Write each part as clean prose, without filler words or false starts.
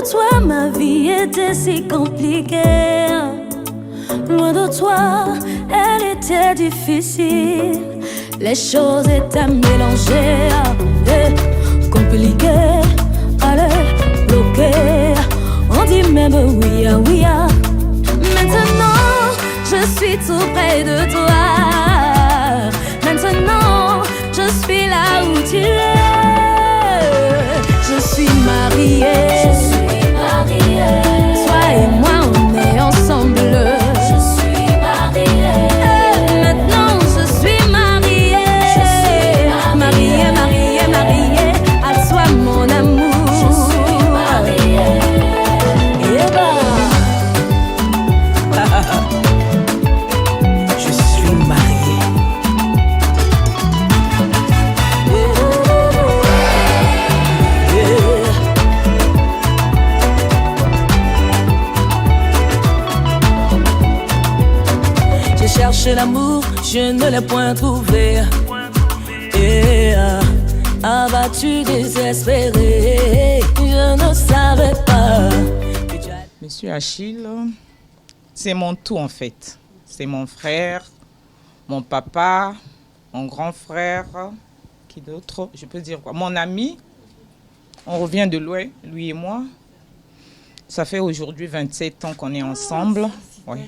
toi, ma vie était si compliquée. Loin de toi, elle était difficile. Les choses étaient mélangées, compliquées, allez, bloquées. On dit même oui, oui. Maintenant, je suis tout près de toi. Maintenant, je suis là où tu es. Je suis mariée. Je suis mariée. Toi et moi, on est ensemble. Je suis mariée. Maintenant, je suis mariée. Je suis mariée, mariée, mariée. À toi, mon amour. Je suis mariée. Et Je suis mariée. J'ai cherché l'amour, je ne l'ai point trouvé. Abattu, désespéré, je ne savais pas. Monsieur Achille, c'est mon tout en fait. C'est mon frère, mon papa, mon grand frère, qui d'autre, je peux dire quoi, mon ami. On revient de loin, lui et moi. Ça fait aujourd'hui 27 ans qu'on est ensemble. Ouais.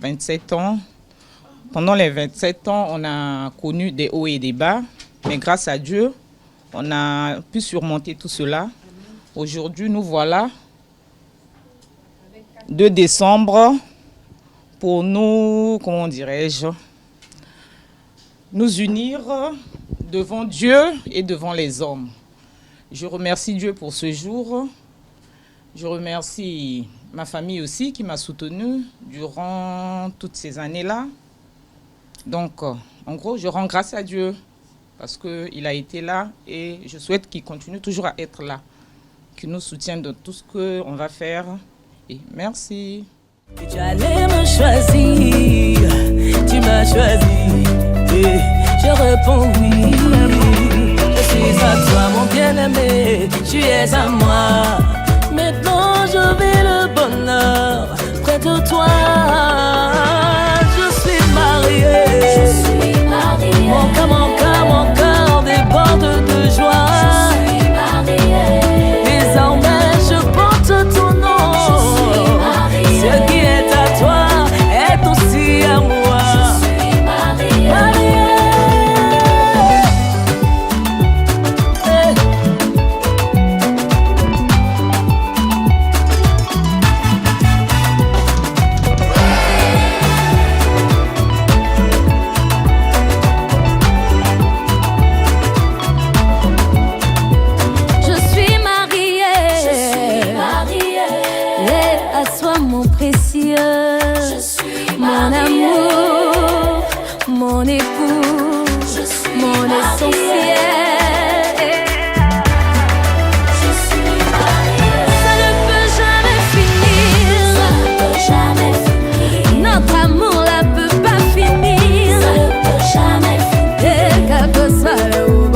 27 ans. Pendant les 27 ans, on a connu des hauts et des bas. Mais grâce à Dieu, on a pu surmonter tout cela. Aujourd'hui, nous voilà. 2 décembre, pour nous, comment dirais-je, nous unir devant Dieu et devant les hommes. Je remercie Dieu pour ce jour. Je remercie ma famille aussi qui m'a soutenue durant toutes ces années-là. Donc, en gros, je rends grâce à Dieu parce qu'il a été là et je souhaite qu'il continue toujours à être là, qu'il nous soutienne dans tout ce qu'on va faire. Et merci. Tu allais me choisir, tu m'as choisi, et je réponds oui. Je suis à toi mon bien-aimé, tu es à moi. Maintenant je vis le bonheur près de toi. Je suis mariée. Je suis mariée. Mon cœur déborde de joie. Je suis mariée. Désormais je porte ton nom. Ce qui est à toi est aussi à moi. Je suis mariée. je suis mariée. Je suis mariée. Et à toi, mon précieux. Je suis Mon mariée. amour, mon époux, Je suis mon mariée. essentiel. Je suis mariée. Ça ne peut jamais Ça finir. ne peut jamais finir. Notre amour là peut pas Ça finir. ne peut jamais finir. Et quel que soit le haut,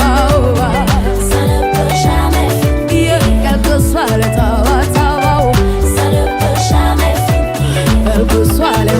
Ça ne peut jamais finir. quel que soit le travail, Ça ne peut jamais finir. quel que soit le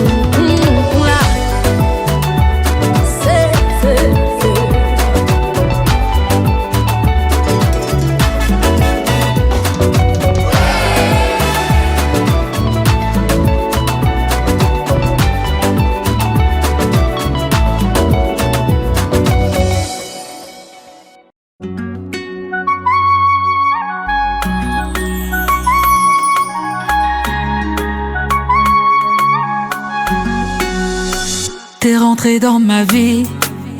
T'es rentré dans ma vie,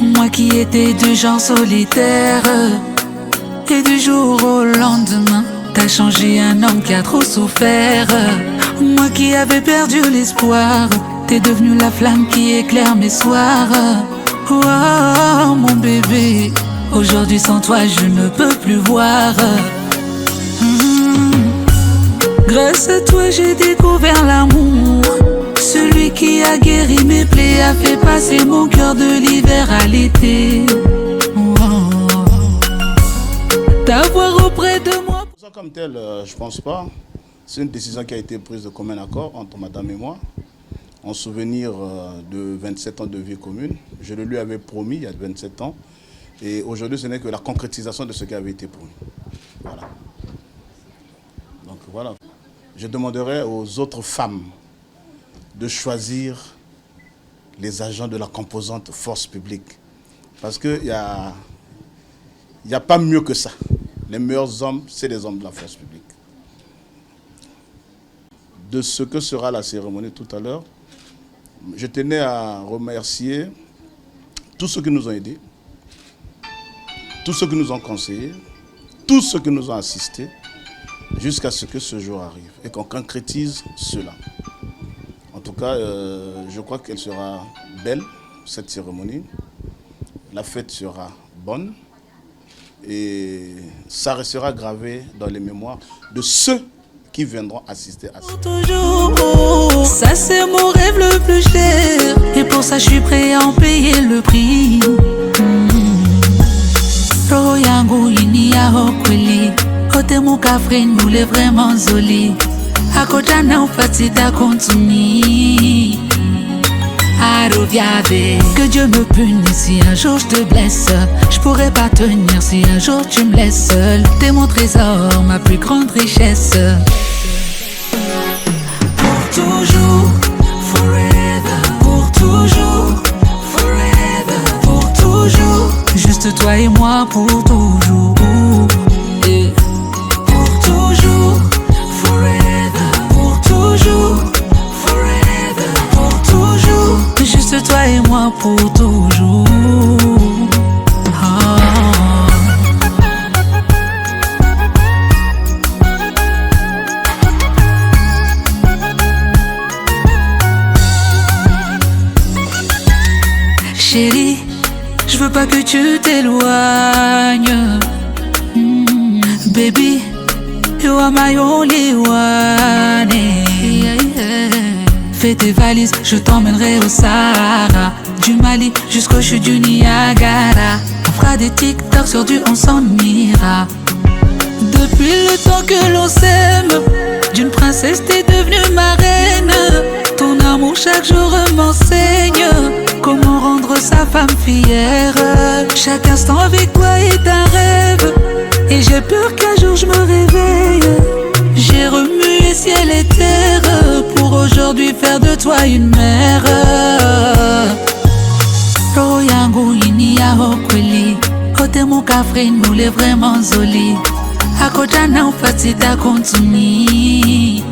moi qui étais du genre solitaire. Et du jour au lendemain, t'as changé un homme qui a trop souffert. Moi qui avais perdu l'espoir, t'es devenu la flamme qui éclaire mes soirs. Oh mon bébé, aujourd'hui sans toi je ne peux plus voir. Grâce à toi j'ai découvert l'amour. Celui qui a guéri mes plaies, a fait passer mon cœur de l'hiver à l'été. T'avoir auprès de moi. Ça comme tel, je pense pas. C'est une décision qui a été prise de commun accord entre madame et moi, en souvenir de 27 ans de vie commune. Je le lui avais promis il y a 27 ans. Et aujourd'hui, ce n'est que la concrétisation de ce qui avait été promis. Voilà. Donc voilà. Je demanderai aux autres femmes de choisir les agents de la composante force publique. Parce qu'il n'y a pas mieux que ça. Les meilleurs hommes, c'est les hommes de la force publique. De ce que sera la cérémonie tout à l'heure, je tenais à remercier tous ceux qui nous ont aidés, tous ceux qui nous ont conseillés, tous ceux qui nous ont assistés, jusqu'à ce que ce jour arrive et qu'on concrétise cela. En tout cas, je crois qu'elle sera belle, cette cérémonie. La fête sera bonne et ça restera gravé dans les mémoires de ceux qui viendront assister à ça. Toujours, ça c'est mon rêve le plus cher. Et pour ça je suis prêt à en payer le prix. Roho yangu ini ya hokweli. Kote mukafre nous vraiment zoli. Akota na ufatida kontuni. Que Dieu me punisse si un jour je te blesse. Je pourrais pas tenir si un jour tu me laisses seul. T'es mon trésor, ma plus grande richesse. Pour toujours, forever. Pour toujours, forever. Pour toujours, juste toi et moi pour toujours. Yeah. Pour toujours, forever. Pour toujours, forever. Pour toujours, juste toi et moi pour toujours. Chérie, je veux pas que tu t'éloignes. Baby, you are my only one. Fais tes valises, je t'emmènerai au Sahara. Du Mali jusqu'au chute du Niagara. On fera des TikTok sur du on s'en ira. Depuis le temps que l'on s'aime, d'une princesse t'es devenue ma reine. Ton amour chaque jour m'enseigne comment rendre sa femme fière. Chaque instant avec toi est un rêve. Et j'ai peur qu'un jour je me réveille. J'ai remué ciel et terre pour aujourd'hui faire de toi une mère. Roho yangu ini ya hokweli. Kote mukafre nous les vraiment zoli. Akota na ufatida kontuni.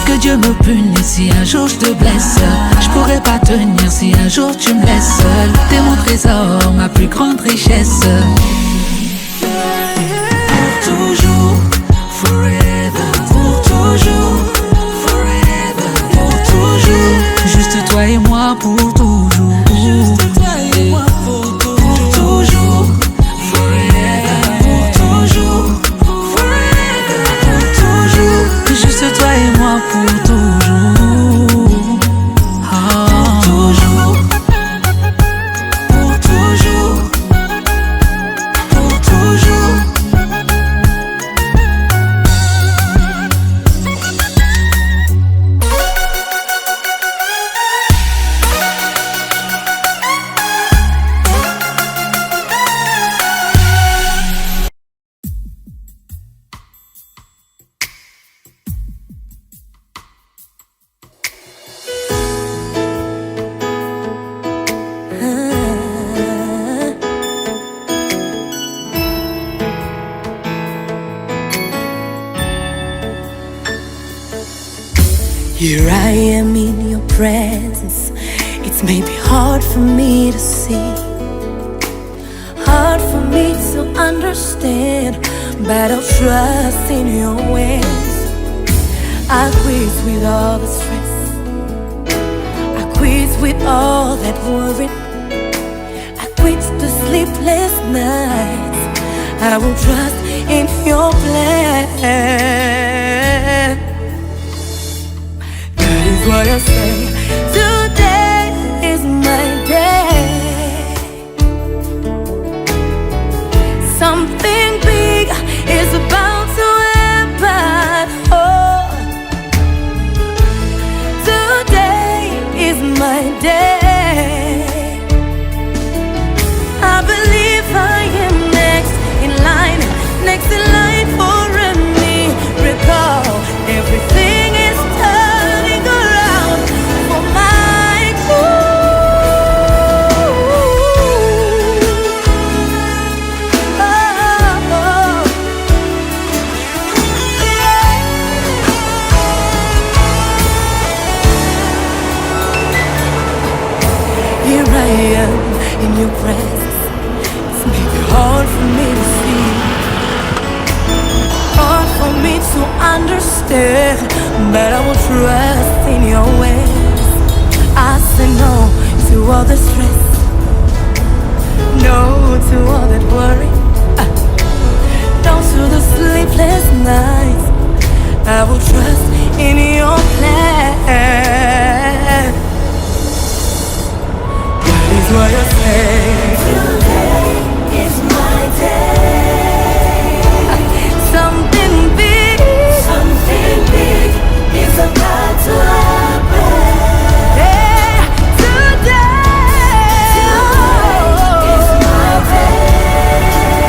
Que Dieu me punisse si un jour je te blesse. Je pourrais pas tenir si un jour tu me laisses seul. T'es mon trésor, ma plus grande richesse. Pour toujours, forever. Pour toujours, forever. Pour toujours, juste toi et moi pour toujours. Juste toi et moi pour toujours. Pour toujours, forever. Pour toujours, forever. Pour toujours, juste toi et moi pour toujours. Pour toujours, pour toujours, pour toujours. Here I am in your presence. It's maybe hard for me to see, hard for me to understand, but I'll trust in your ways. I quit with all the stress, I quit with all that worry, I quit the sleepless nights. I will trust in your plan. Is what I say. Today is my day. Something big is about to happen. your presence. It's maybe hard for me to see, hard for me to understand, but I will trust in your ways. I say no to all the stress, no to all that worry, no to the sleepless nights. I will trust in your plan. That is why I say Today is my day. something big is about to happen. yeah, today Today is my day.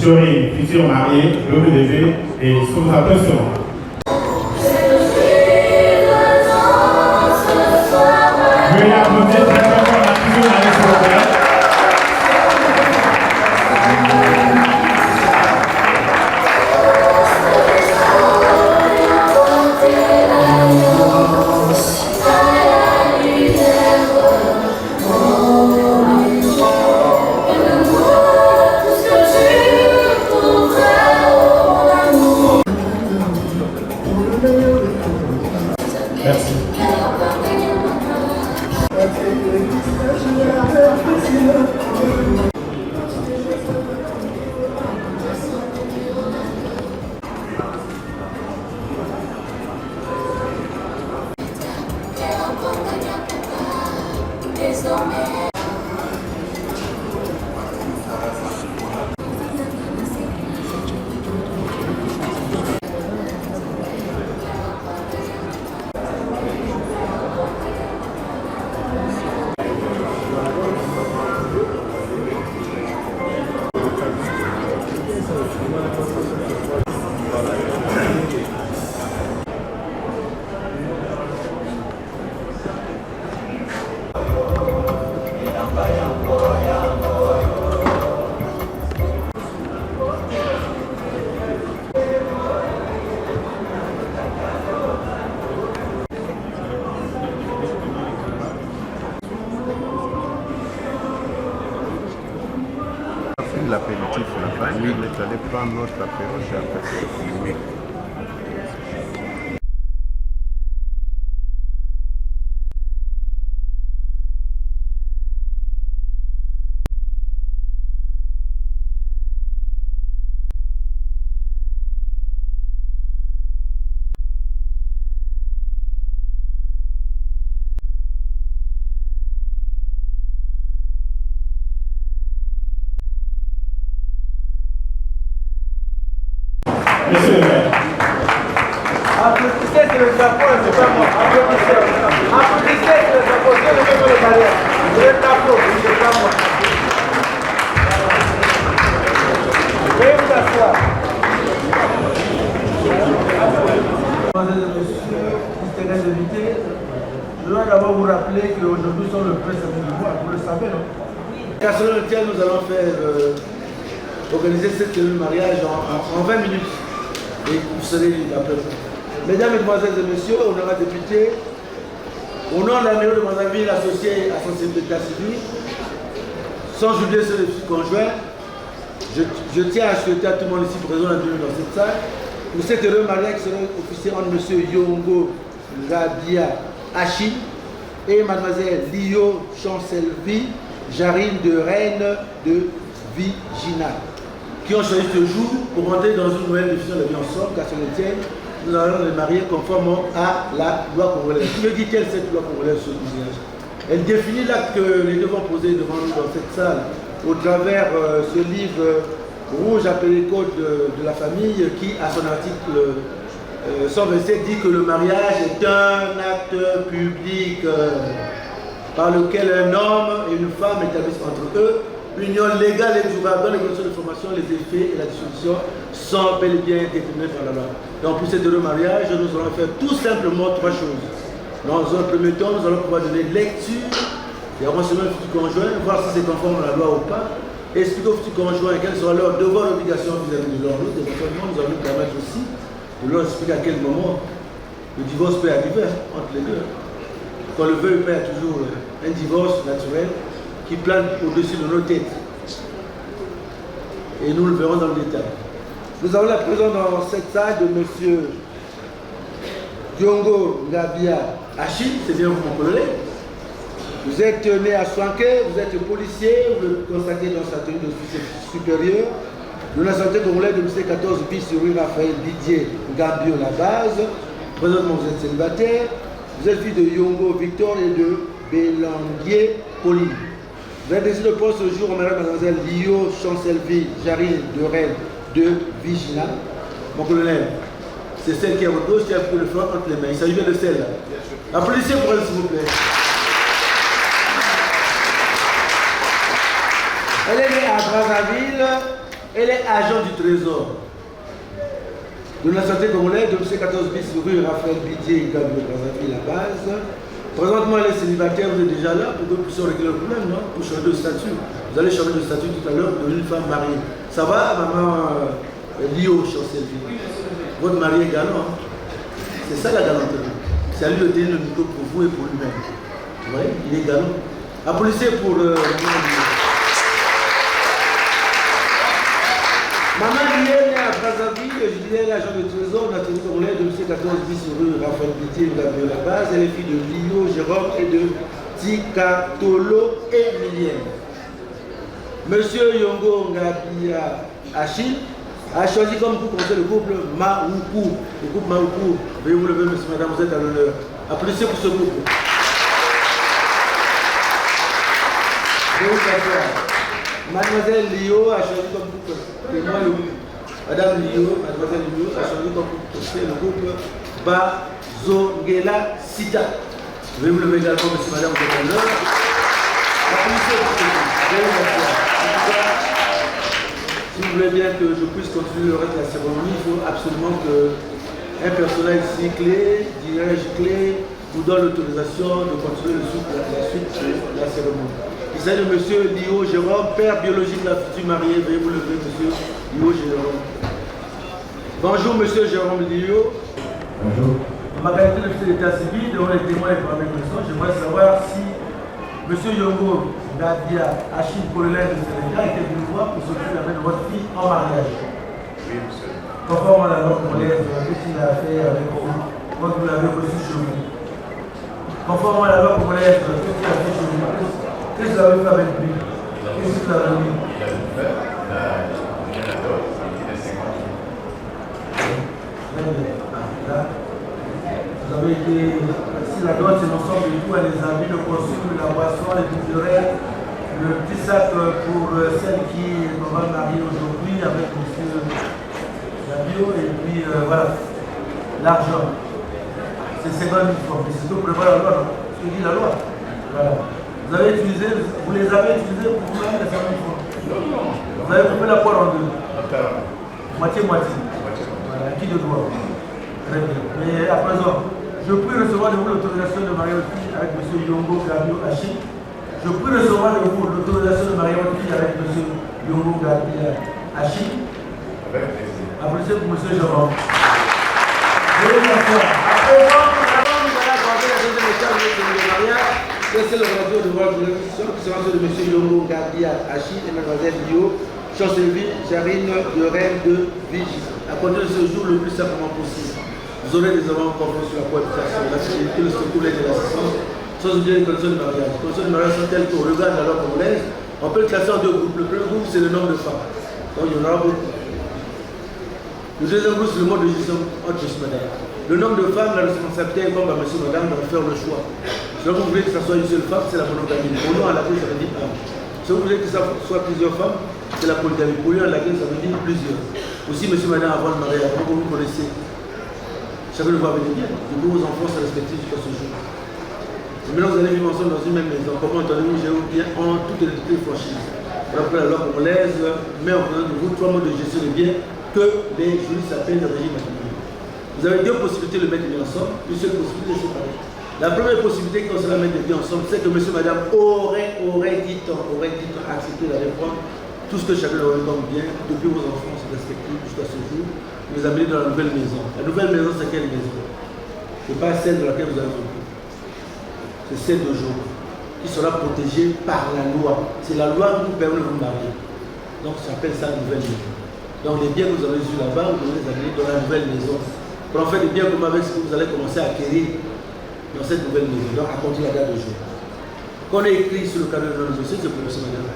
Jory, futur marié, le bébé et sous applaudissements. Veuillez applaudir très fort la future mariée, s'il vous plaît. L'apéritif, la famille, on est allé prendre notre apéro chez Apéritif. Monsieur le maire. Applaudissez sur le drapeau, c'est pas moi. Applaudissez. Applaudissez sur le drapeau, c'est le même le barrière. Le drapeau, c'est pas moi. Veuillez vous asseoir. Mesdames et messieurs, distingués invités, je dois d'abord vous rappeler qu'aujourd'hui nous sommes le 1er samedi du mois, vous le savez, non? Car selon lequel nous allons faire organiser cette cérémonie de mariage en 20 minutes. Et vous serez après. Mesdames, Mesdemoiselles et Messieurs, honorables députés, au nom de la mairie de Brazzaville associée à son service d'état civil, sans oublier ceux des conjoints, je tiens à souhaiter à tout le monde ici présent dans cette salle pour cet heureux mariage qui sera officié entre M. Yongo Ngabia Achille et Mlle Lio Chancelvi Jarine de Reine de Vigina, qui ont choisi ce jour pour rentrer dans une nouvelle définition de la vie ensemble, car sur le tien, nous allons les marier conformément à la loi congolaise. Que dit-elle cette loi congolaise sur le mariage? Elle définit l'acte que les deux vont poser devant nous dans cette salle, au travers ce livre rouge appelé Code de la famille, qui, à son article 127, dit que le mariage est un acte public par lequel un homme et une femme établissent entre eux l'union légale et durable dans les conditions de formation, les effets et la dissolution sont bel et bien déterminés par la loi. Donc pour cet heureux mariage, nous allons faire tout simplement trois choses. Dans un premier temps, nous allons pouvoir donner lecture et renseignements au futur conjoint, voir si c'est conforme à la loi ou pas, expliquer au futur conjoint quels seront leurs devoirs et obligations vis-à-vis de leur autre. Éventuellement, nous allons nous permettre aussi de leur expliquer à quel moment le divorce peut arriver entre les deux. Quand le veut, il y a toujours un divorce naturel qui plane au-dessus de nos têtes. Et nous le verrons dans le détail. Nous avons la présence dans cette salle de M. Diongo Ngabia Achille, c'est bien vous mon colonel. Vous êtes né à Soinké, vous êtes policier, vous le constatez dans sa tenue d'officier supérieur. De la santé congolaise de MC14 bis sur rue Raphaël Didier Gambio la base. Présentement vous êtes célibataire. Vous êtes fille de Yongo Victor et de Bélanguier Pauline. Vous avez décidé de prendre ce jour en Mademoiselle Lio Chancelvi Jarine de Reine de Vigina. Mon colonel, c'est celle qui est à votre gauche qui a pris le flanc entre les mains. Il s'agit bien de celle-là. Applaudissez pour elle, s'il vous plaît. Elle est née à Brazzaville Elle est agent du Trésor de la santé congolaise, de M. 14 bis rue Raphaël Pitié, Gabriel Brazzaville, la base. Présentement, elle est célibataire, vous êtes déjà là pour que vous puissiez régler le problème, non? Pour changer de statut. Vous allez changer de statut tout à l'heure pour devenir une femme mariée. Ça va, maman Lio Chancelville? Votre mari est galant. Hein? C'est ça la galanterie. C'est à lui de donner le micro pour vous et pour lui-même. Vous voyez, il est galant. Applaudissez pour Maman Lienne à Brazzaville, je disais l'agent de trésor de la télé congolaise de M. 14 bis rue Raphaël Pitié, Gabriel la base. Elle est fille de Lio, Jérôme et de Tikatolo Emilienne. Monsieur Yongo Ngabia Achille a choisi comme conseil le couple Maoukou. Le couple Maoukou, veuillez vous lever, monsieur, madame, vous êtes à l'honneur. Applaudissez pour ce couple. Mademoiselle Lio a choisi comme couple. Madame Lio, Mademoiselle Lio a choisi comme couple le couple Bazongela Sita. Veuillez vous lever également, monsieur, madame, vous êtes à l'honneur. Applaudissez pour ce couple. Si vous voulez bien que je puisse continuer le reste de la cérémonie, il faut absolument qu'un personnage ici clé, dirige clé, vous donne l'autorisation de continuer la suite de la cérémonie. Il s'agit de M. Lio Jérôme, père biologique de la future mariée. Veuillez vous lever, M. Lio Jérôme. Bonjour, M. Jérôme Lio. Bonjour. Ma qualité de l'état civil, devant les témoins et pour la maison, j'aimerais savoir si M. Yongo Gadia Achille Colonel de Sénégal était venu voir pour s'occuper de votre fille en mariage. Oui, monsieur. Conformément à la loi congolaise, qu'est-ce qu'il a fait avec vous quand vous l'avez reçu chez vous? Conformément à la loi congolaise, qu'est-ce qu'il a fait chez vous? Qu'est-ce que vous avez fait avec lui? Qu'est-ce que vous avez mis? Il a fait la dot, il est 50 jours. Vous avez été, si la dot c'est l'ensemble de tout, les habits, le costume, la boisson, les bouteilles, le petit sac pour celle qui va marier aujourd'hui avec monsieur Labio, et puis voilà, l'argent. C'est 50 000 francs. C'est ce que prévoit la loi, non? Ce que dit la loi. Voilà. Vous avez utilisé, vous les avez utilisés pour vous donner les 50 000 francs. Non. Vous avez coupé la poire en deux. Moitié-moitié. Voilà, qui de droit. Très bien. Mais à présent, je puis recevoir de vous l'autorisation de marier votre fille avec M. Yongo Gabio Achille. Je puis recevoir de vous l'autorisation de marier votre fille avec M. Yongo Gabio Achille. Avec plaisir. Applaudissez pour M. Jérôme. Je vais m'asseoir. À présent, nous allons aborder la deuxième étape de mariage. C'est le retour de votre juridiction qui sera celui de M. Yongo Gabio Achille et Mlle Lio Chancelville Jarine de Reine de Vigie. À compter de ce jour le plus simplement possible. Vous aurez des amants confiants sur la cohabitation, la sécurité, le secours et l'assistance, sans oublier les conditions de mariage. Les conditions de mariage sont telles qu'au regard de la loi congolaise, on peut le classer en deux groupes. Le premier groupe, c'est le nombre de femmes. Donc il y en aura beaucoup. Le deuxième groupe, c'est le mode de gestion entre monsieur et madame. Le nombre de femmes, la responsabilité incombe à monsieur et madame de faire le choix. Si vous voulez que ce soit une seule femme, c'est la monogamie. Pour nous, à laquelle ça veut dire un. Si vous voulez que ce soit plusieurs femmes, c'est la polygamie. Pour lui, à laquelle ça veut dire plusieurs. Aussi, monsieur et madame, avant de marier, après que vous connaissez. Chacun le voit venir bien. Du coup, vos enfants se respectent jusqu'à ce jour. Et maintenant, vous allez vivre ensemble dans une même maison. Comment entendez-vous gérer bien en toute identité franchise? Voilà pourquoi la loi congolaise met en présence de vous 3 modes de gestion des biens que les juristes appellent le régime matrimonial. Vous avez 2 possibilités de mettre les biens ensemble, une seule possibilité de séparer. La première possibilité quand on se mettre les biens ensemble, c'est que monsieur et madame aurait dit accepté d'aller prendre tout ce que chacun aurait comme bien depuis vos enfants respectifs jusqu'à ce jour. Vous amenez dans la nouvelle maison. La nouvelle maison, c'est quelle maison? Ce n'est pas celle dans laquelle vous avez vécu. C'est celle d'aujourd'hui, qui sera protégée par la loi. C'est la loi qui vous permet de vous marier. Donc, ça s'appelle ça la nouvelle maison. Donc, les biens que vous avez eus là-bas, vous devez les amener dans la nouvelle maison. Pour en faire des biens comme avec ce que vous allez commencer à acquérir dans cette nouvelle maison. Donc, à compter la date d'aujourd'hui. Quand on est écrit sur le cadre de notre dossier, c'est pour monsieur madame.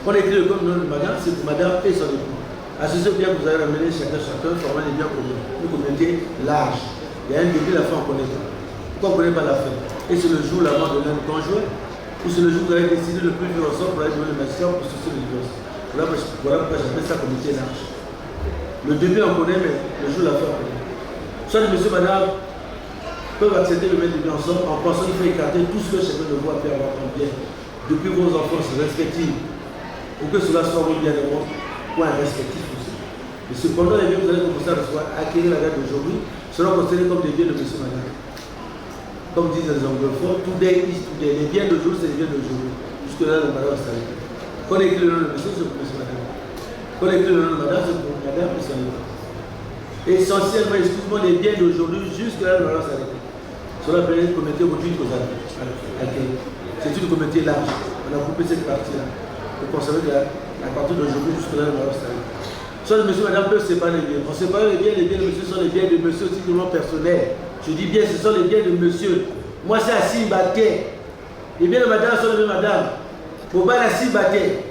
Quand on est écrit le code de notre madame, c'est pour madame et son époux. À ce bien que vous allez ramener chacun, former des biens communs. Une communauté large. Il y a un début, la fin, on connaît pas. Pourquoi on ne connaît pas la fin? Et c'est le jour la mort de l'un conjoint, ou c'est le jour où vous allez décider de plus vivre ensemble pour aller devant le magistrat pour cesser le divorce. Voilà pourquoi j'appelle ça communauté large. Le début, on connaît, mais le jour la fin, on connaît. Soit monsieur et madame peuvent accepter de mettre des biens ensemble en pensant qu'il faut écarter tout ce que chacun de vous a pu avoir comme bien depuis vos enfants respectifs pour que cela soit bien de moi. points respectifs aussi. Mais cependant, les biens que vous allez commencer à recevoir, acquérir la date d'aujourd'hui, seront considérés comme des biens de monsieur, madame. Comme disent les anglophones, today is today. Les biens d'aujourd'hui, c'est les biens d'aujourd'hui. Jusque-là, le madame s'est arrêté. Quand on écrit le nom de monsieur, c'est pour monsieur, madame. Quand on écrit le nom de madame, c'est pour madame, et son nom. Essentiellement, exclusivement, les biens d'aujourd'hui, jusque-là, le madame s'est arrêté. Cela peut être communauté aujourd'hui aux années. C'est une communauté large. On a coupé cette partie-là. Pour conserver à partir d'aujourd'hui, jusque-là, le madame s'est arrêté. Soit le monsieur et madame peuvent séparer les biens. On sépare les biens de monsieur sont les biens de monsieur aussi, du nom personnel. Je dis bien, ce sont les biens de monsieur. Moi, c'est assis Baké. Les biens de madame sont les biens de madame. Pour pas assis Baké.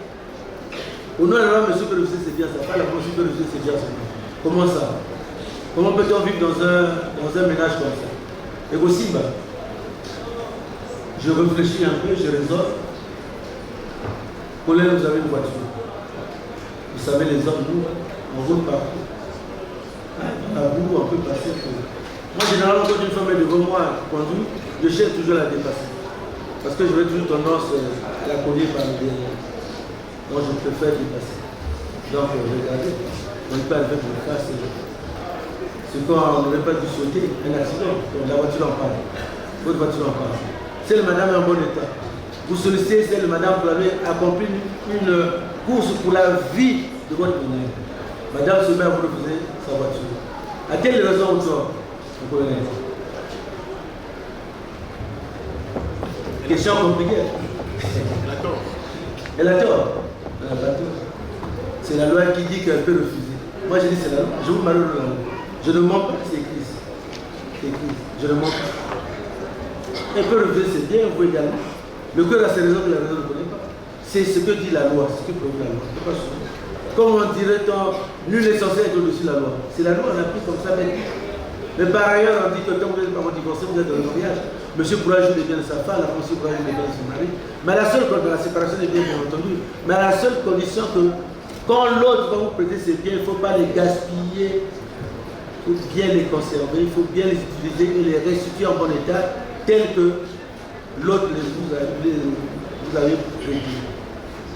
Au nom de la loi, monsieur peut refuser ses biens, ça pas la monsieur peut refuser ses biens. Comment ça? Comment peut-on vivre dans un ménage comme ça? Et aussi, je réfléchis un peu, je raisonne. Colin, vous avez une voiture. Vous savez, les hommes, nous, on roule partout. À bout, on peut passer. Moi, généralement, quand une femme est devant moi, conduit, je cherche toujours à la dépasser. Parce que j'aurais toujours tendance à la cogner par le derrière. Donc, je préfère dépasser. Donc, regardez, on n'est pas avec le fasse. C'est quand on n'aurait pas dû sauter, un accident. Donc, la voiture en parle. Votre voiture en parle. C'est le madame en bon état. Vous sollicitez celle de madame pour aller accomplir une course pour la vie de votre ménage. Madame se met à vous refuser sa voiture. À quelle raison ou tort? Vous connaissez. Question compliquée. Elle a tort. Elle a tort. Elle n'a pas tort. C'est la loi qui dit qu'elle peut refuser. Moi je dis c'est la loi. Je vous marie dans la loi. Je ne mens pas, c'est écrit. C'est écrit. Je ne mens pas. Elle peut refuser ses biens, vous également. Le cœur a ses raisons que la raison ne connaît pas. C'est ce que dit la loi, ce que prévoit la loi. Comment dirait-on, nul n'est censé être au-dessus de la loi. C'est la loi, on applique comme ça, mais par ailleurs, on dit que quand vous êtes pas divorcé, vous êtes dans le mariage. Monsieur pourra jouer les biens de sa femme, la femme aussi pourra jouer les biens de son mari. Mais la seule condition, la séparation des biens, bien entendu, mais à la seule condition que quand l'autre va vous prêter ses biens, il ne faut pas les gaspiller, il faut bien les conserver, il faut bien les utiliser et les restituer en bon état, tel que l'autre vous avez prêté.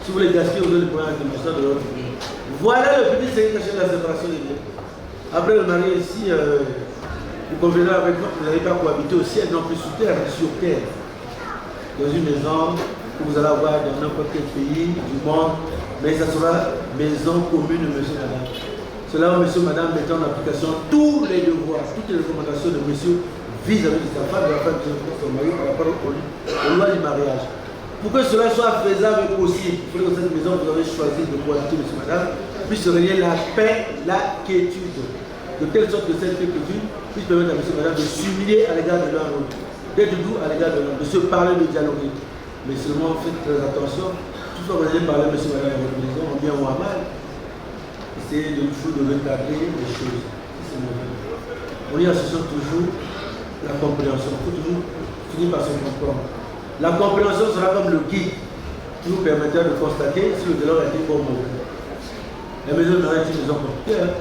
Si vous les gaspillez, vous allez prendre la dimension de l'autre. Voilà le petit secret caché de la séparation des biens. Après le mari ici, vous conviendrez avec moi que vous n'allez pas cohabiter au ciel, non plus sur terre, mais sur terre. Dans une maison que vous allez avoir dans n'importe quel pays du monde, mais ça sera maison commune de monsieur et madame. Cela va monsieur et madame mettant en application tous les devoirs, toutes les recommandations de monsieur vis-à-vis de sa femme, de la femme de son mari par rapport aux lois du mariage. Pour que cela soit faisable et possible, il faut que dans cette maison vous avez choisi de cohabiter monsieur et madame, puisse régner la paix, la quiétude. De telle sorte que cette quiétude puisse permettre à monsieur et madame de s'humilier à l'égard de l'un l'autre, d'être doux à l'égard de l'autre, de se parler, de dialoguer. Mais seulement faites très attention, tout ce que vous allez parler monsieur et madame dans votre maison, en bien ou en mal, essayez de toujours de recadrer les choses. On y associe toujours la compréhension, il faut toujours finir par se comprendre. La compréhension sera comme le guide qui vous permettra de constater si le dialogue a été bon ou non. La maison de mariage est une maison compliquée.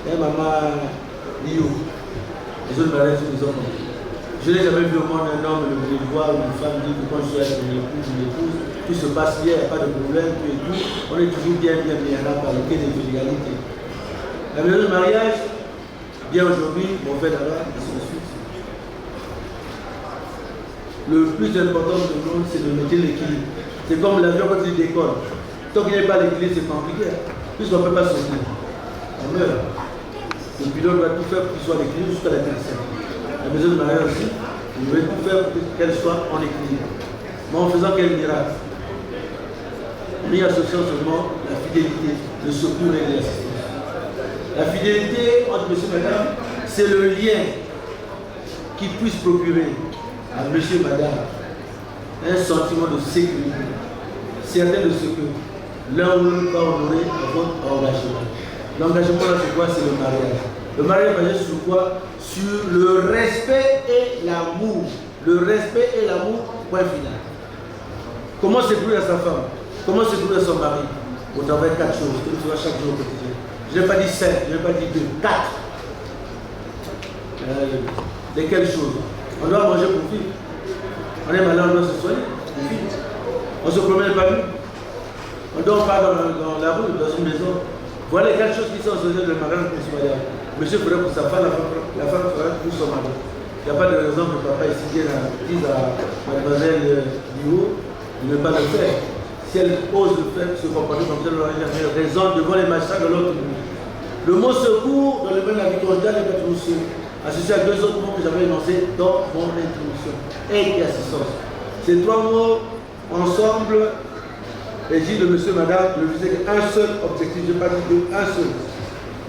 Et maman Liu, la maison de mariage est une maison compliquée. Je n'ai jamais vu au monde un homme le voir ou une femme dire que quand je suis avec une épouse, tout se passe bien, il n'y a pas de problème, tout et tout. On est toujours bien là par le quai des illégalités. La maison de mariage, bien aujourd'hui, mon fait là-bas, ainsi de suite. Le plus important de nous, c'est de mettre l'équilibre. C'est comme l'avion quand il décolle. Tant qu'il n'y a pas l'équilibre, c'est compliqué. Puisqu'on ne peut pas sauter. On meurt. Le pilote doit tout faire pour qu'il soit en équilibre jusqu'à l'atterrissage. La maison de mariage aussi, il veut tout faire pour qu'elle soit en équilibre. Mais en faisant quel miracle? On y associe seulement la fidélité, le secours et l'assistance. La fidélité entre monsieur et madame, c'est le lien qui puisse procurer à monsieur et madame un sentiment de sécurité, certain de ce que l'un ou l'autre va honorer à votre engagement. L'engagement là, c'est quoi? C'est le mariage. Le mariage est basé sur quoi? Sur le respect et l'amour. Le respect et l'amour, point final. Comment sécuriser sa femme? Comment sécuriser son mari? Au travers de 4 choses que nous faisons chaque jour au quotidien. Je n'ai pas dit 5, je n'ai pas dit 2, 4. Lesquelles choses? On doit manger pour vivre. On est malade, on doit se soigner pour vivre. On se promène pas mieux. On dort pas dans la rue, dans une maison. Voilà les 4 choses qui sont associées de mariage pour son mariage. Monsieur ferait pour sa femme, la femme ferait pour son mari. Il n'y a pas de raison que papa ici dise à mademoiselle Dio de ne pas le faire. Si elle ose le faire, se comporter comme ça, elle n'aura jamais raison devant les magistrats de l'autre monde. Le mot secours dans le domaine de la vie conjugale n'est pas toujours sûr. Associé à 2 autres mots que j'avais énoncés dans mon introduction. Aide et assistance. Ces 3 mots ensemble, et dit de monsieur, madame, ne visaient qu'un seul objectif, je ne pas dire un seul,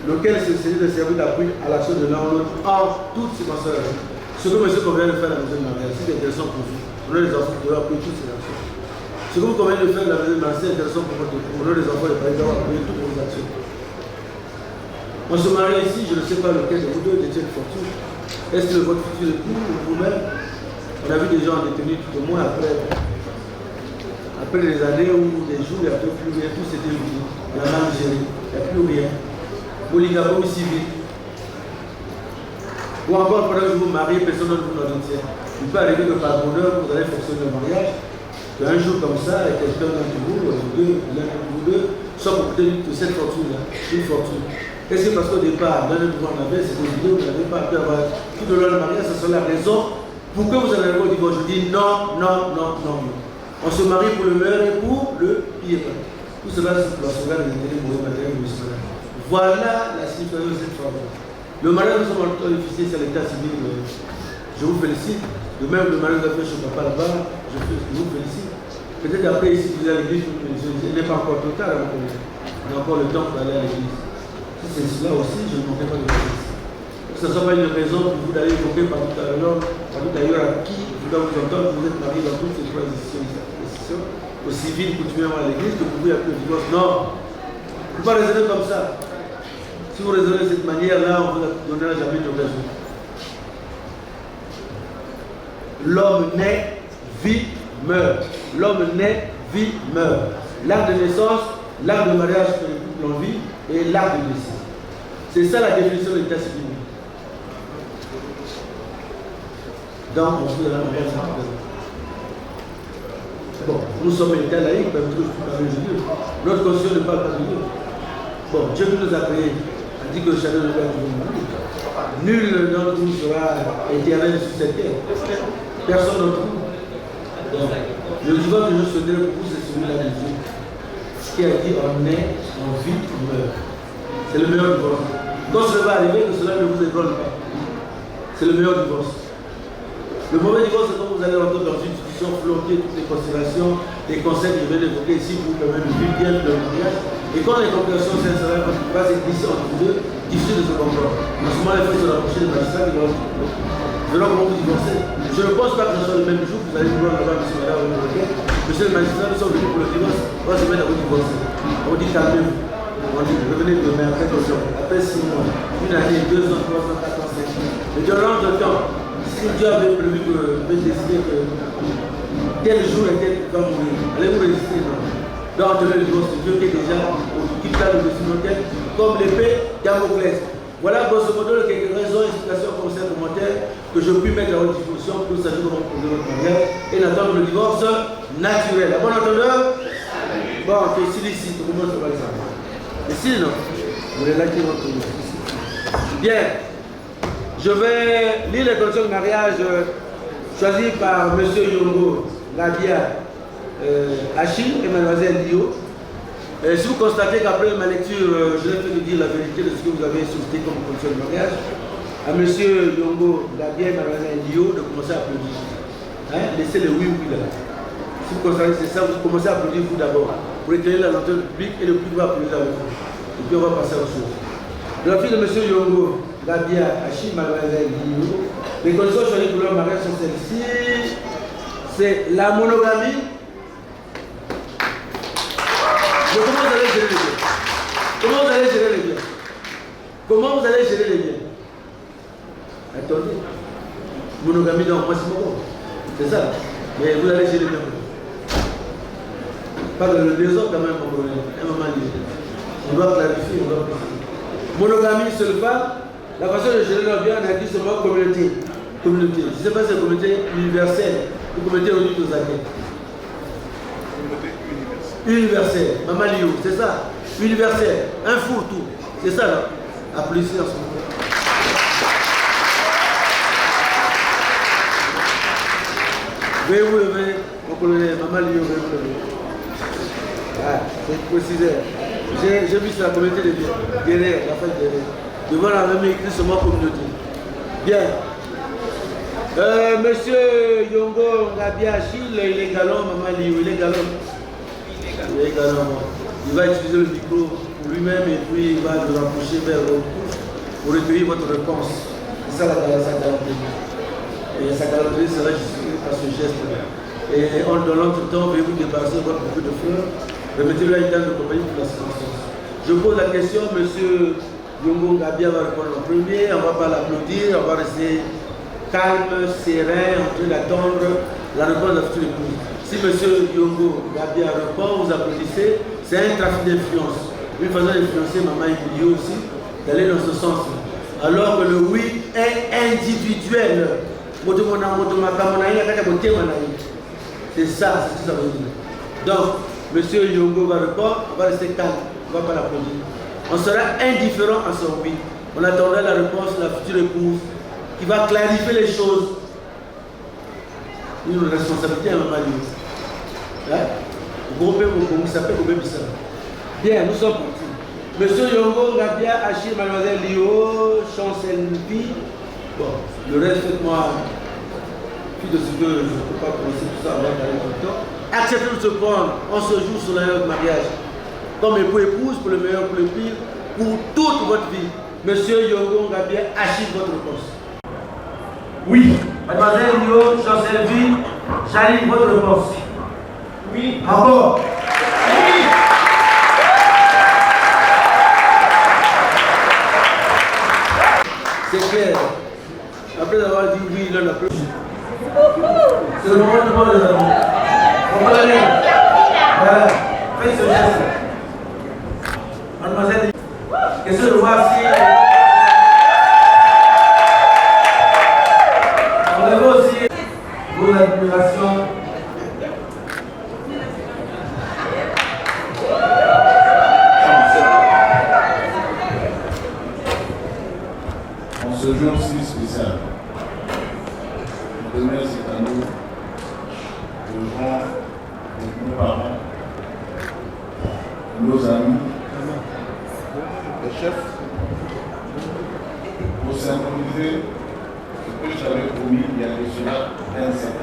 lequel c'est de servir d'appui à l'action de l'un ou l'autre en toutes circonstances. Ce que monsieur convient de faire à la maison de mariage, c'est intéressant pour vous. Pour les enfants, vous devez appuyer toutes ces actions. Ce que vous convient de faire à la maison de mariage, c'est intéressant pour vous. Pour les enfants, et par exemple, appuyer toutes vos actions. On se marie ici, je ne sais pas lequel de vous deux détient une fortune. Est-ce que votre futur époux ou vous-même? On a vu des gens détenus tout au moins après des années ou des jours, il n'y a plus rien, tout s'était vidé. Il y a mal géré, il n'y a plus rien. Polygamie civile. Ou encore, pendant que vous vous mariez, personne ne vous en tient. Il peut arriver que par bonheur, vous allez fonctionner le mariage, qu'un jour comme ça, quelqu'un d'entre vous, l'un de vous deux, soit pour obtenir cette fortune-là, une fortune. Est-ce que parce qu'au départ, l'un de vous en avait, c'était vidéo, vous n'avez pas pu avoir tout le long du mariage, ça serait la raison pour que vous en arriviez au divorce? Je dis non, non, non, non, non. On se marie pour le meilleur et pour le pire. Tout cela, c'est pour la sauvegarde des intérêts pour le matériel de cela. Voilà la signification de cette phrase. Le mariage, nous sommes en train d'officier, c'est l'état civil. Je vous félicite. De même, le mariage que vous avez fait chez papa là-bas, je vous félicite. Peut-être après, ici, vous allez à l'église, il n'est pas encore total. On a encore le temps pour aller à l'église. Si c'est cela aussi, je ne manquerai pas de féliciter. Que ce ne soit pas une raison pour vous d'aller évoquer par tout ailleurs à qui vous doit vous entendre, vous êtes marié dans toutes ces 3 décisions, au civil, coutumièrement à l'église, que vous pouvez appeler le divorce. Non, il ne faut pas raisonner comme ça. Si vous raisonnez de cette manière-là, on ne vous donnera jamais d'occasion. L'homme naît, vit, meurt. L'homme naît, vit, meurt. L'acte de naissance, l'acte de mariage que le couple en vit et l'acte de décès. C'est ça la définition de l'état civil. Donc, on se la mariage. Bon, nous sommes un état laïque, parce que je peux parler de Dieu. Notre constitution ne parle pas de Dieu. Bon, Dieu qui nous a créés a dit que chacun de nous a dit nul d'entre nous sera éternel sur cette terre. Personne d'entre nous. Donc, le divorce que je souhaiterais pour vous, c'est celui-là de Dieu. Qui a dit on naît, on vit, on meurt. C'est le meilleur divorce. Quand cela va arriver, que cela ne vous ébranle pas. C'est le meilleur divorce. Le mauvais divorce, c'est quand vous allez rentrer dans une discussion, flanquer toutes les considérations, les concepts que je viens d'évoquer ici pour vous permettre de vivre bien le mariage. Et quand les complications sincères vont se glisser entre vous deux, difficile de se comprendre. En ce moment, il faut se rapprocher des magistrats qui vont comment vous divorcer. Je ne pense pas que ce soit le même jour que vous allez vouloir là-bas, monsieur, madame, monsieur le magistrat, nous sommes venus pour le divorce, on va se mettre à vous divorcer. On dit calmez-vous. On dit revenez demain, après 2 ans, après 6 mois, 1 année, 2 ans, 3 ans, 4 ans, 5 ans. Mais durant le temps, si Dieu avait prévu que décider que tel jour et tel va mourir, allez-vous résister? Non. Donc, le divorce de Dieu qui est déjà qui parle de Simon-Tel, comme l'épée Damoclès. Voilà grosso modo quelques raisons, explications, conseils, commentaires que je puis mettre à votre disposition pour savoir comment poser votre mariage et d'attendre le divorce naturel. À bon entendeur? Bon, ok, ici, tout le monde se va le savoir. Ici, non? Vous allez liker votre divorce. Bien. Je vais lire les conditions de mariage choisies par M. Yongo Rabia Achille et Mlle Dio. Si vous constatez qu'après ma lecture, je vais de dire la vérité de ce que vous avez suscité comme condition de mariage, à M. Yongo Rabia et Mlle Dio de commencer à applaudir. Hein? Laissez le oui là. Si vous constatez que c'est ça, vous commencez à applaudir vous d'abord, pour éclairer la lenteur publique et le public va applaudir avec vous. Et puis on va passer à autre chose. De la fille de M. Yongo Rabia Achille Mlle Dio, les conditions choisies pour leur mariage sont celles-ci. C'est la monogamie. Comment vous allez gérer les biens? Comment vous allez gérer les biens? Comment vous allez gérer les biens? Attendez. Monogamie, donc moi c'est mon. C'est ça. Mais vous allez gérer les biens. Pas de liaison quand même, un moment lié. On doit clarifier, on doit clarifier. Monogamie, seule femme. La façon de gérer leurs biens, on a dit seulement communauté. Communauté. Je ne sais pas si c'est une communauté universelle ou communauté au niveau de Zaké. Universel. Maman Lio, c'est ça. Universel. Un four, tout. C'est ça, là. Applaudissez en ce moment. Veuillez vous lever, mon colonel. Maman Lio, veuillez vous lever. Ah, c'est précisé. J'ai vu sur la communauté de derrière, la fête derrière. Devant la même écrit sur ma communauté. Bien. Monsieur Yongo Ngabia Achille, il est galant, Maman Lio, il est galant. Il est galant. Il va utiliser le micro pour lui-même et puis il va le rapprocher vers vous pour recueillir votre réponse. C'est ça la galanterie. Et sa galanterie sera justifiée par ce geste-là. Et en donnant tout le temps, veuillez vous débarrasser de votre beaucoup de fleurs. Remettez-le à une dame de compagnie pour la circonstance. Je pose la question, monsieur Yongo Ngabia va répondre en premier, on ne va pas l'applaudir, on va rester calme, serein, en train d'attendre la réponse de la future épouse. Si monsieur Yongo Ngabia répond, vous applaudissez, c'est un trafic d'influence. Une façon d'influencer Maman Emilio aussi, d'aller dans ce sens. Alors que le oui est individuel. C'est ça, c'est ce que ça veut dire. Donc, monsieur Yongo va répondre, on va rester calme, on ne va pas l'applaudir. On sera indifférent à son oui. On attendra la réponse de la future épouse qui va clarifier les choses. Une responsabilité à Maman Lio. Bien, nous sommes partis. Monsieur Yongo Ngabia Achille, Mademoiselle Lio, Chancelvi. Bon, le reste, faites-moi. Puis de ce que je ne peux pas commencer tout ça, on va parler tout le temps. Acceptez de se prendre, on se joue sur l'année de mariage. Comme époux épouse, pour le meilleur, pour le pire, pour toute votre vie. Monsieur Yongo Ngabia Achille, votre réponse. Oui. Mademoiselle Lio, Chancelvi, j'arrive votre réponse. Oui. Encore. Oui. C'est clair. Après avoir dit oui, il en a plus. C'est le moment de voir les amis. On va aller. Voilà. Faites ce geste. Mademoiselle, question de voir si. On avait aussi vos admirations. En ce jour si spécial, nous donnons cet anneau devant nos parents, nos amis, les chefs, pour symboliser ce que je t'avais promis il y a de cela 27 ans.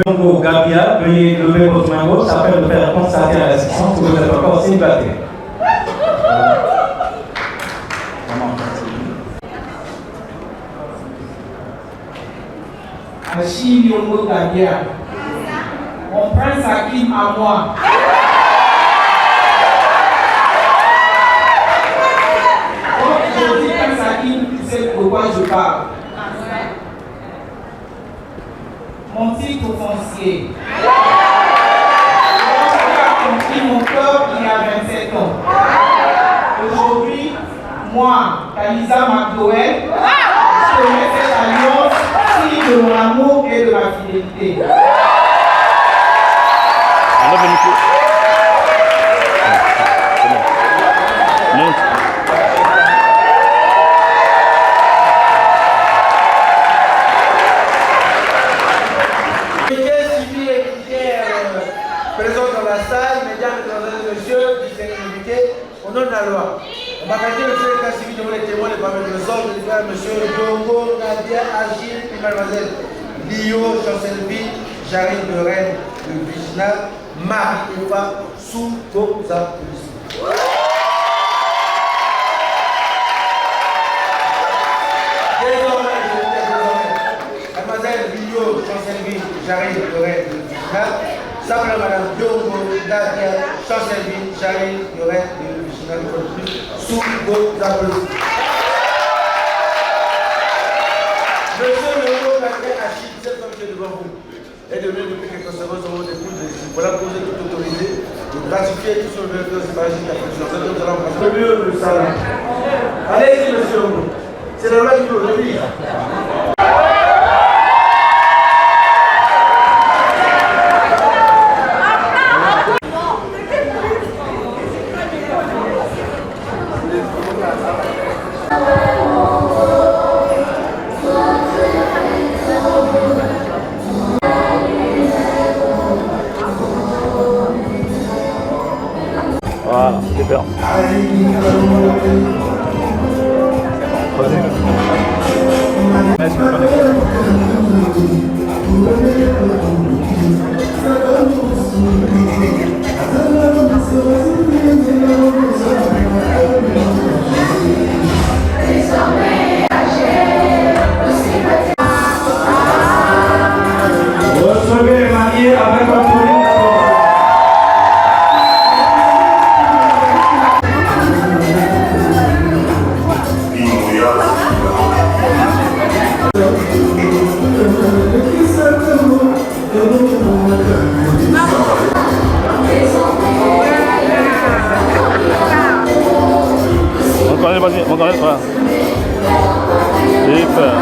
Yongo Ngabia, veuillez lever votre main gauche afin de faire constater à l'assistance que vous êtes encore célibataire. Achille Yongo Ngabia, mon prince Hakim à moi. Quand je dis prince Hakim, tu sais de quoi je parle. Mon titre foncier. J'ai accompli mon corps il y a 27 ans. Aujourd'hui, moi, Kalisa McDowell, je mets cette alliance signe de mon amour et de ma fidélité. Présent dans la salle, mesdames et messieurs, distingués, au nom de la loi. On va garder le fait de cas civil devant les témoins, les parmi les autres, les frères, monsieur Yongo Ngabia Achille, puis mademoiselle Lio Chancelvi, j'arrive de reine de Vijna, Marie et femme, sous vos applaudissements. Désormais, mademoiselle Lio Chancelvi, j'arrive de reine de Vijna. Simplement, madame Yongo Ngabia Chancelvi, j'arrive de reine de Vijna, sous vos applaudissements. Monsieur Yongo Ngabia vous est devenu depuis quelques secondes sur votre écoute. Voilà que vous êtes tout autorisé de gratifier tout ce que vous avez fait jusqu'à présent. Nous allons passer le mieux le salon. Allez-y, monsieur. C'est la loi qui nous oblige. Voilà, super. Recevez les mariés avec un sourire. Encore une fois. Super.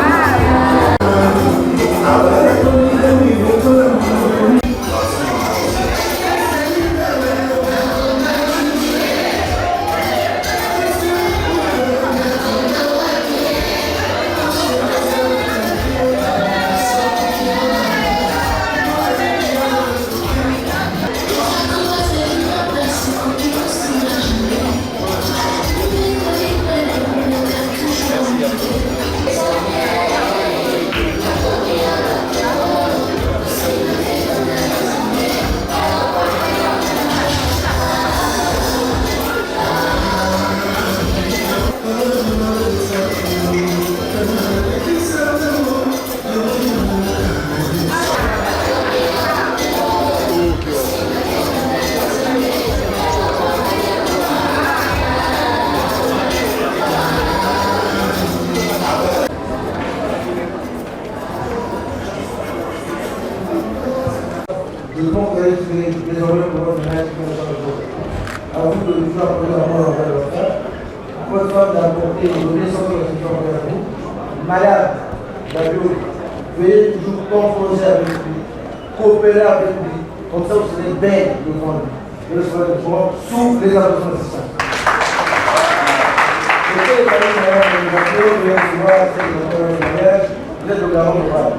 Je pense que les désormais pour votre ménage qui nous a à vous de nous faire poser la parole envers le frère. Votre femme d'apporter une connaissance de la situation envers vous. Madame Gabriel, veuillez toujours composer avec lui, coopérer avec lui. Comme ça, vous serez belle devant lui. Et le soir de joie sous les attentions d'assistance. Je sais que les madame Gabriel, vous allez recevoir cette mariage, vous êtes le garant de Val.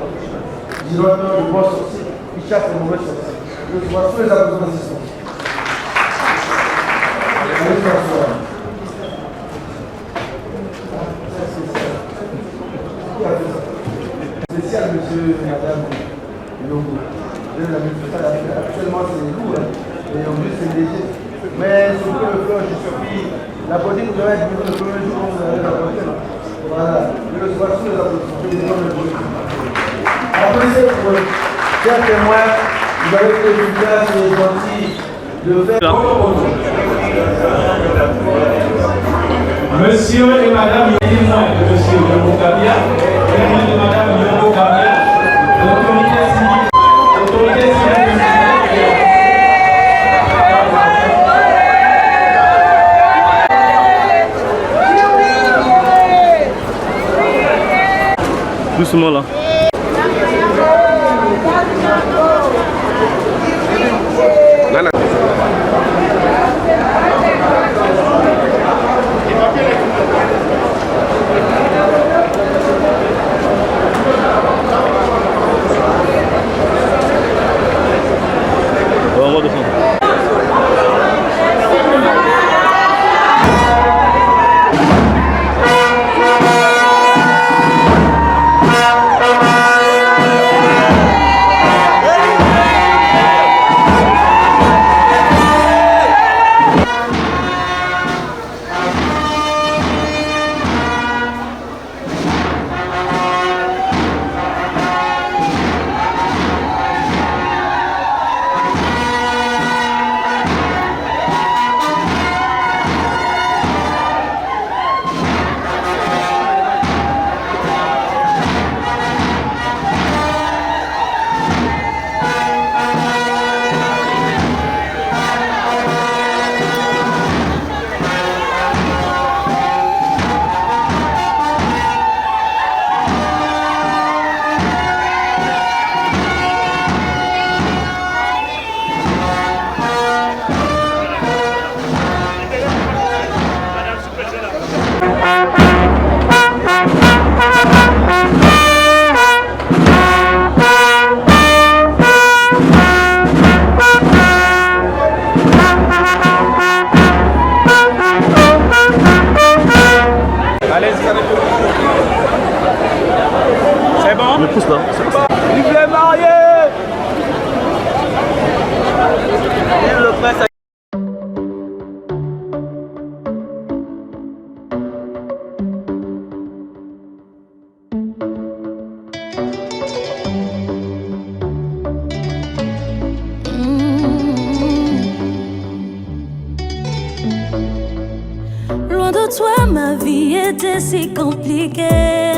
Disons de bonnes sorties. Il chasse les mauvais sorties. Je vois tous les attentions d'assistance. Allez s'asseoir. Spécial, monsieur et madame Longo. Actuellement, c'est lourd, et en plus, c'est léger. Mais sur le plan, je suis pris. La politique vous devez être le premier jour où vous allez la porter. Voilà. Je le vois sous les applaudissements. Applaudissez pour eux. Chers témoins, vous avez fait du bien, c'est gentil de faire. Monsieur et madame, témoins de monsieur Yoko Kabia, témoins de madame Yoko Kabia, l'autorité civile, doucement là. me pousse là. Vive les mariés! Vive le prince. Loin de toi, ma vie était si compliquée.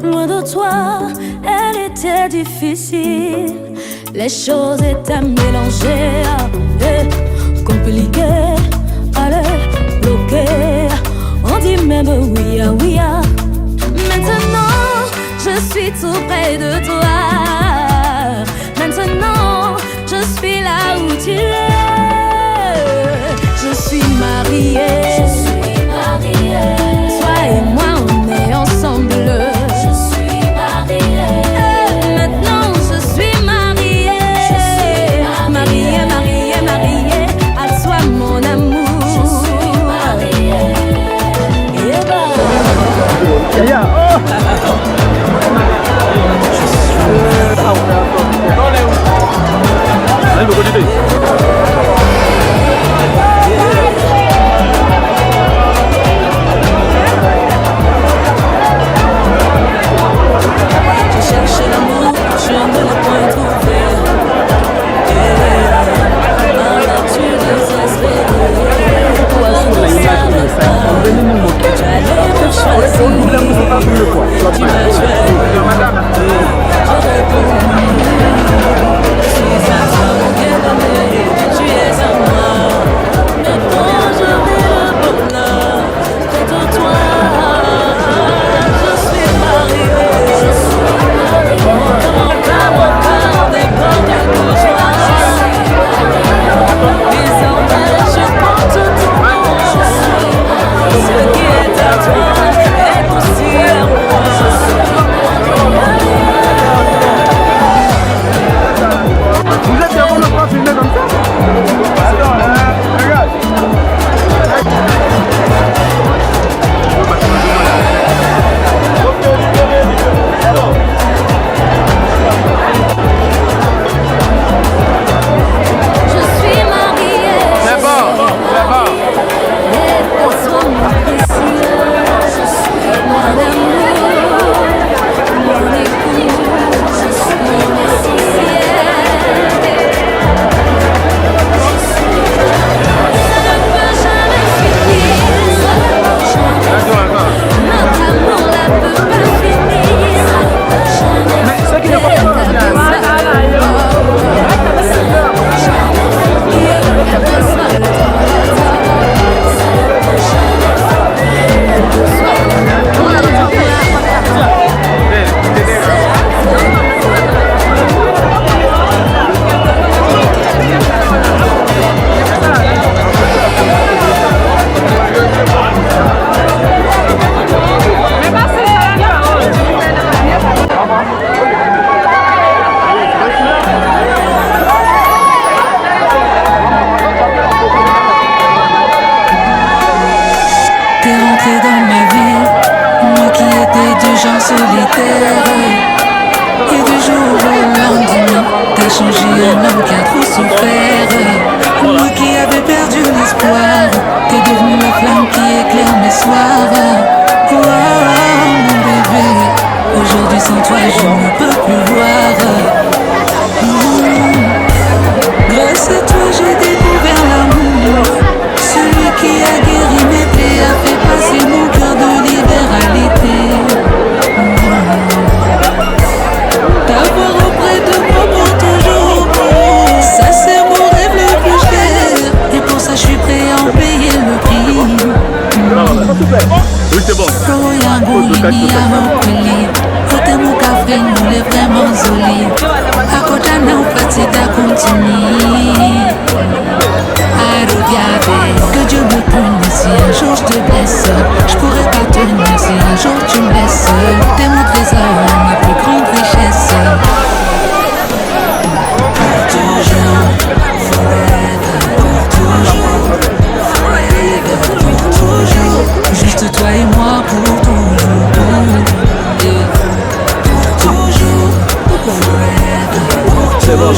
Loin de toi, elle était difficile. Les choses étaient mélangées, compliquées, allez, bloquées. On dit même oui, oui. Maintenant, je suis tout près de toi. Maintenant, je suis là où tu es. Je suis mariée. Je suis mariée. Toi et moi, on est ensemble. Je suis mariée. Maintenant, je suis mariée. Je suis mariée, mariée, mariée. À toi, mon amour. Je suis mariée. Et bah. Allez, me connaissez. J'ai cherché l'amour, je ne l'ai point trouvé. Par nature désespérée, toi je ne savais pas. Tu allais me choisir. Tu m'as choisi. Je réponds. Je suis à toi, mon bien-aimé. Tu es à moi. Maintenant je vis le bonheur près de toi. Je suis mariée. Je suis mariée. Mon cœur dépend de joie. Désormais je porte tout mon ce qui est à toi est aussi à moi. Vous êtes devant le bras filmé comme ça? Attends, regarde. Je suis mariée. C'est bon, c'est bon. Et pour toi, mon précieux, je suis mon amour, mon époux, je suis mon essentiel. Ça ne peut jamais finir. Notre amour ne peut pas finir. Mais ce qui n'est pas T'es rentré dans ma vie, moi qui étais du genre solitaire. Et du jour au lendemain, t'as changé un homme qui a trop souffert. Moi qui avais perdu l'espoir, t'es devenu la flamme qui éclaire mes soirs. Oh, mon bébé, aujourd'hui sans toi je ne peux plus voir. Grâce à toi j'ai découvert l'amour, celui qui a guéri mes plaies, a fait passer mon cœur de l'hiver à l'été. T'avoir auprès de moi pour toujours, ça c'est mon rêve le plus cher. Et pour ça je suis prêt à en payer le prix. Oui, c'est bon. Roho yangu inia kweli, kote mukafre nule vraiment zoli. Akota na upatita continue. Que Dieu me punisse si un jour je te blesse. Je pourrais pas tenir si un jour tu me laisses. T'es mon trésor, ma plus grande richesse. Pour toujours, forever. Pour toujours, forever. Pour toujours, juste toi et moi pour toujours. Pour C'est bon.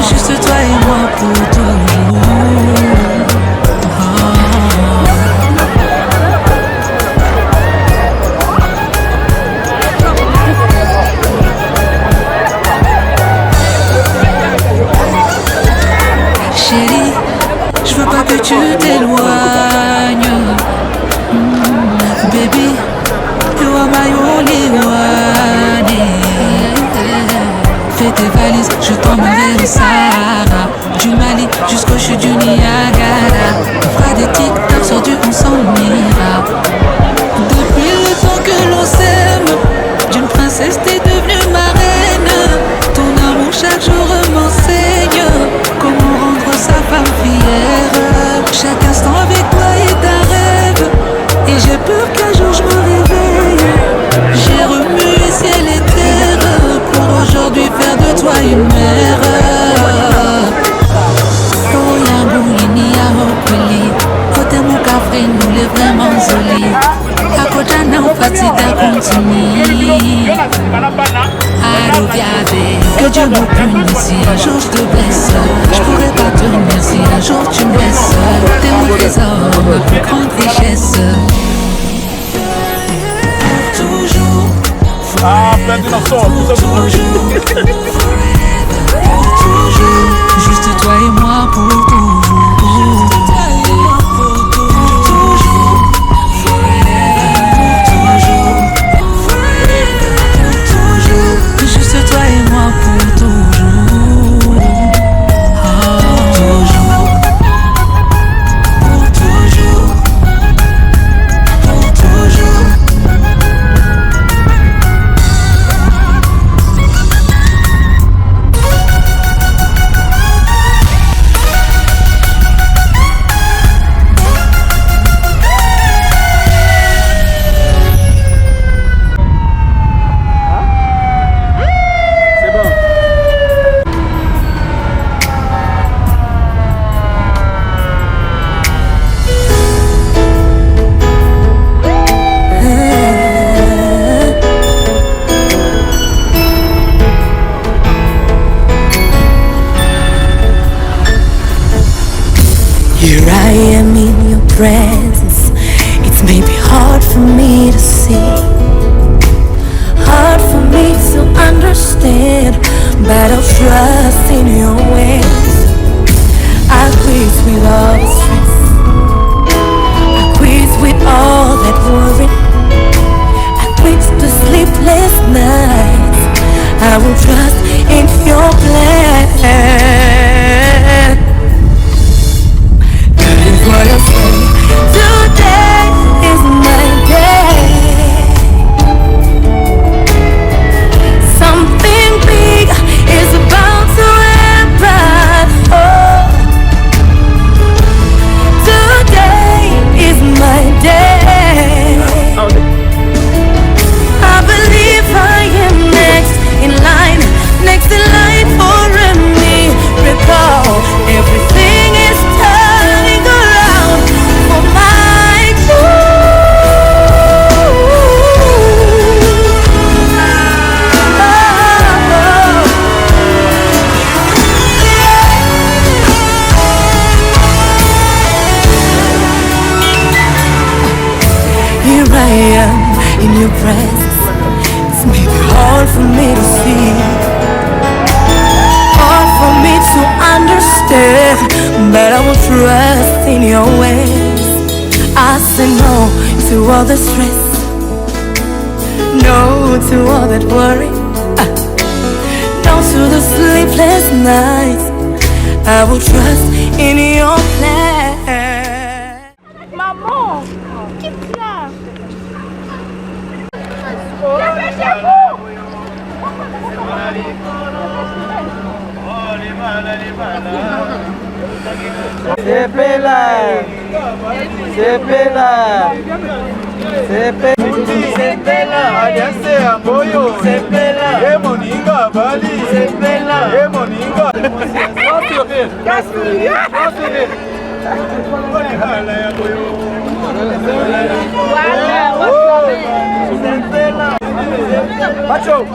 Juste toi et moi pour toujours. Chérie, je veux pas que tu t'éloignes. Baby, you are my only one. Fais tes valises, je t'emmènerai au Sahara. Du Mali jusqu'au chute du Niagara. On fera des TikToks sur du on s'en ira. Depuis le temps que l'on s'aime, d'une princesse t'es devenue ma reine. Ton amour chaque jour m'enseigne comment rendre sa femme fière. Chaque instant avec toi est un rêve. Et j'ai peur qu'un jour je me réveille. J'ai remué ciel et terre pour aujourd'hui faire de toi une mère. Oh Yamboulini Yamopeli, côté mon café nous l'est vraiment joli. À côté d'un fatigué continue. Allô Viavé, que Dieu me punisse si un jour je te blesse. Je pourrais pas tenir si un jour tu me laisses. T'es mon trésor, ma plus grande richesse. Toujours. Ah, plein de chansons, tout ça, toujours. Juste toi et moi pour toujours. Juste toi et moi pour toujours. Toujours. Pour toujours. Pour toujours. Here I am in your presence. It's maybe hard for me to see, hard for me to understand, but I'll trust in your ways. I quit with all the stress, I quit with all that worry, I quit the sleepless nights. I will trust in your plan. What I say, today is my day. Something big is about to happen. Oh, today is my day. I believe I am next in line for a miracle. Everything is turning around for my good. Here I am in your presence. It's maybe hard for me to see, hard for me to understand, but I will trust in your ways. I say no to all the stress, no to all that worry, no to the sleepless nights. I will trust in your plan. Maman, quitte là. C'est Bella, c'est Bella, c'est Bella, c'est Amboyo, c'est Bella, et Moninga Bali, c'est Bella, et Moninga. Sans sourire, sans sourire. Voilà, c'est Bella. Macho.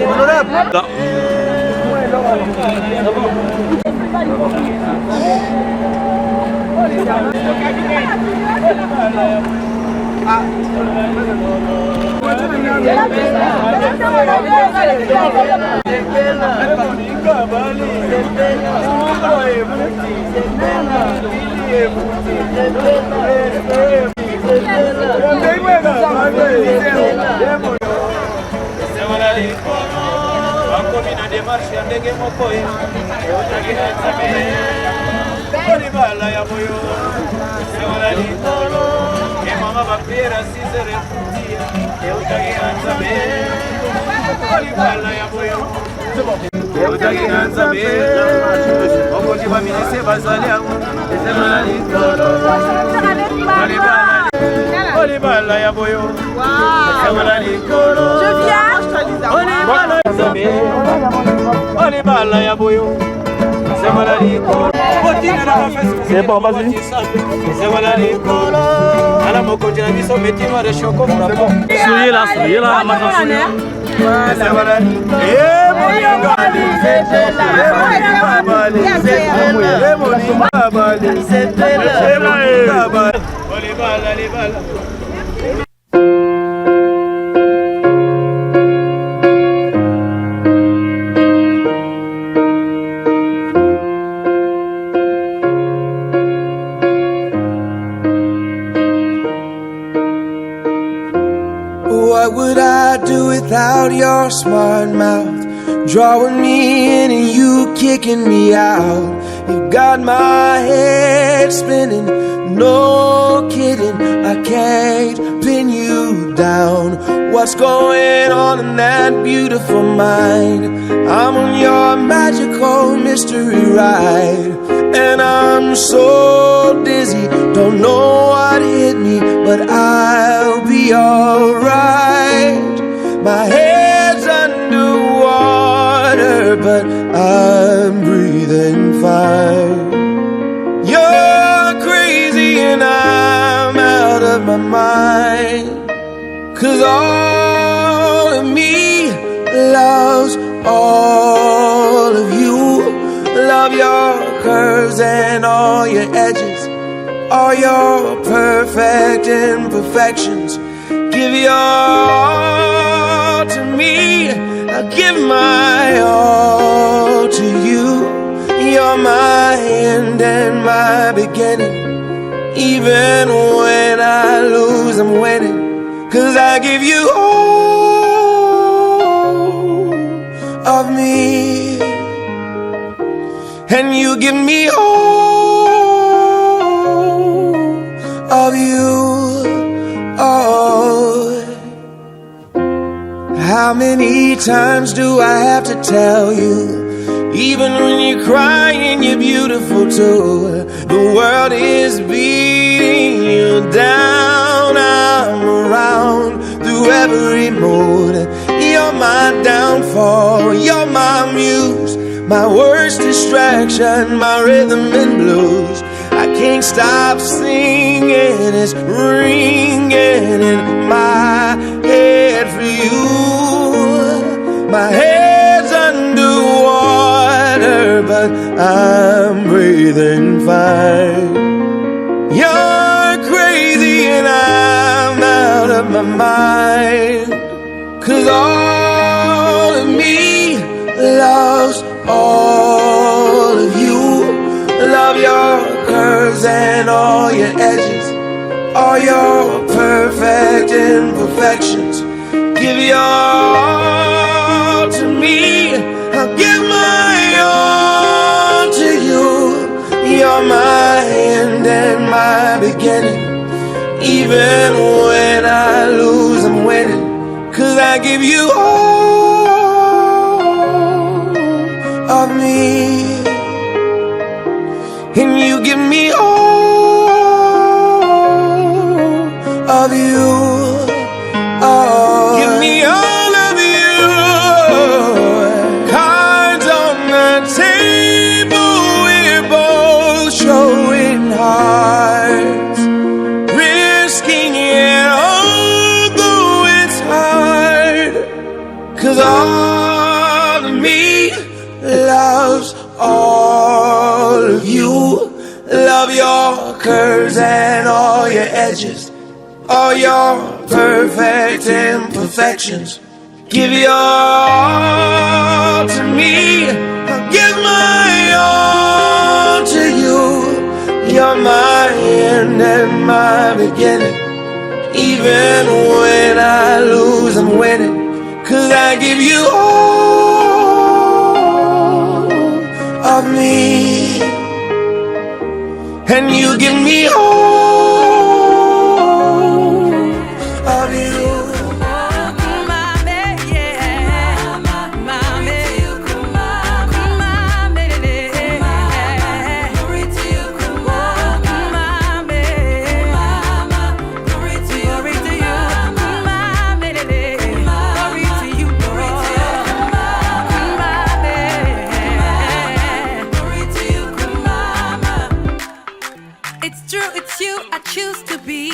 Honorable. C'est bon, vas-y. Soyez là, ma What would I do without your smart mouth? Drawing me in and you kicking me out. You got my head spinning, no kidding. I can't pin you down. What's going on in that beautiful mind? I'm on your magical mystery ride, and I'm so dizzy, don't know what hit me, but I'll be alright. My head's underwater, but I'm breathing fine. You're crazy and I'm out of my mind, 'cause all of me loves all of you. Love your curves and all your edges, all your perfect imperfections. Give your all to me, I'll give my all to you. You're my end and my beginning. Even when I lose, I'm winning, 'cause I give you all of me, and you give me all of you. Oh, how many times do I have to tell you? Even when you're crying, you're beautiful too. The world is beating you down. I'm around through every mood. You're my downfall, you're my muse, my worst distraction, my rhythm and blues. I can't stop singing, it's ringing in my head for you. My head's underwater, but I'm breathing fine. You're crazy and I'm out of my mind, 'cause all of me loves all of you. Love your curves and all your edges, all your perfect imperfections. Give your all to me, I'll give my all to you. You're my end and my beginning. Even when I lose, I'm winning, 'cause I give you all of me, and you give me all of you. Oh, give me all of you. Cards on the table, we're both showing hearts, risking edges, all your perfect imperfections. Give your all to me, I'll give my all to you. You're my end and my beginning. Even when I lose, I'm winning. 'Cause I give you all of me, and you give me all of you.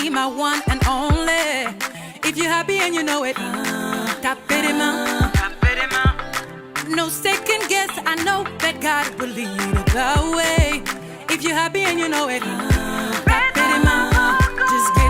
My one and only. If you're happy and you know it, tap it in my. No second guess, I know that God will lead the way. If you're happy and you know it, tap it in my. Just get